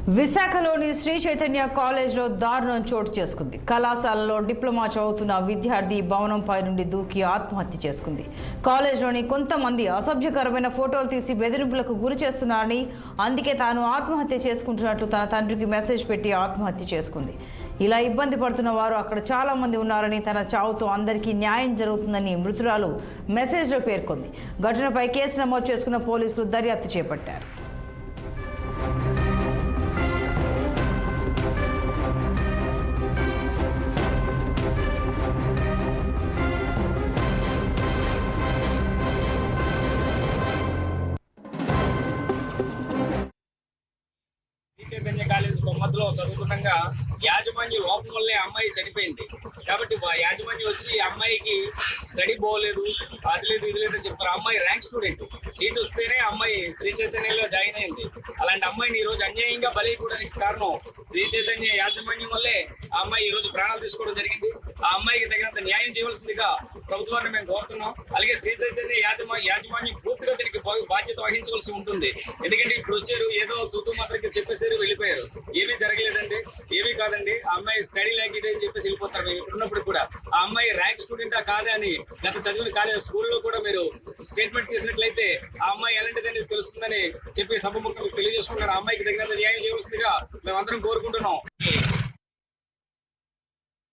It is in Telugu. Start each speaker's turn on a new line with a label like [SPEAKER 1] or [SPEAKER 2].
[SPEAKER 1] విశాఖలోని శ్రీ చైతన్య కాలేజ్లో దారుణం చోటు చేసుకుంది. కళాశాలలో డిప్లొమా చదువుతున్న విద్యార్థి భవనంపై నుండి దూకి ఆత్మహత్య చేసుకుంది. కాలేజ్లోని కొంతమంది అసభ్యకరమైన ఫోటోలు తీసి బెదిరింపులకు గురి చేస్తున్నారని, అందుకే తాను ఆత్మహత్య చేసుకుంటున్నట్లు తన తండ్రికి మెసేజ్ పెట్టి ఆత్మహత్య చేసుకుంది. ఇలా ఇబ్బంది పడుతున్న వారు అక్కడ చాలా మంది ఉన్నారని, తన చావుతో అందరికీ న్యాయం జరుగుతుందని మృతురాలు మెసేజ్లో పేర్కొంది. ఘటనపై కేసు నమోదు చేసుకున్న పోలీసులు దర్యాప్తు చేపట్టారు.
[SPEAKER 2] చైతన్య కాలేజ్ బొమ్మలో చదువుతుండగా యాజమాన్య లోపం వల్లే అమ్మాయి చనిపోయింది. కాబట్టి యాజమాన్యం వచ్చి అమ్మాయికి స్టడీ పోలేదు, అది లేదు ఇది లేదని చెప్పారు. అమ్మాయి ర్యాంక్ స్టూడెంట్, సీట్ వస్తేనే అమ్మాయి శ్రీ చైతన్యలో జాయిన్ అయింది. అలాంటి అమ్మాయిని ఈ రోజు అన్యాయంగా బలైపోవడానికి కారణం శ్రీ చైతన్య యాజమాన్యం వల్లే ఆ అమ్మాయి ఈ రోజు ప్రాణాలు తీసుకోవడం జరిగింది. ఆ అమ్మాయికి తగినంత న్యాయం చేయవలసిందిగా ప్రభుత్వాన్ని మేము కోరుతున్నాం. అలాగే శ్రీ చైతన్య యాజమాన్యం పూర్తిగా దీనికి బాధ్యత వహించవలసి ఉంటుంది. ఎందుకంటే ఇప్పుడు వచ్చారు, ఏదో తూతూ మాత్రకి చెప్పేసారు, వెళ్ళిపోయారు. ఏమీ జరగలేదండి, ఏమీ కాదండి. ఆ అమ్మాయి స్టడీ ల్యాక్ ఇదే అని చెప్పేసి వెళ్ళిపోతారు. మేము ఇప్పుడున్నప్పుడు కూడా ఆ అమ్మాయి ర్యాంక్ స్టూడెంటా కాదా అని గత చదివిన కాలేజ్ స్కూల్లో కూడా మీరు స్టేట్మెంట్ చేసినట్లయితే ఆ అమ్మాయి ఎలాంటిదని తెలుస్తుందని చెప్పి సభముఖంగా తెలియజేసుకుంటున్నారు. ఆ అమ్మాయికి తగినంత న్యాయం చేయవలసిందిగా మేమందరం కోరుకుంటున్నాం.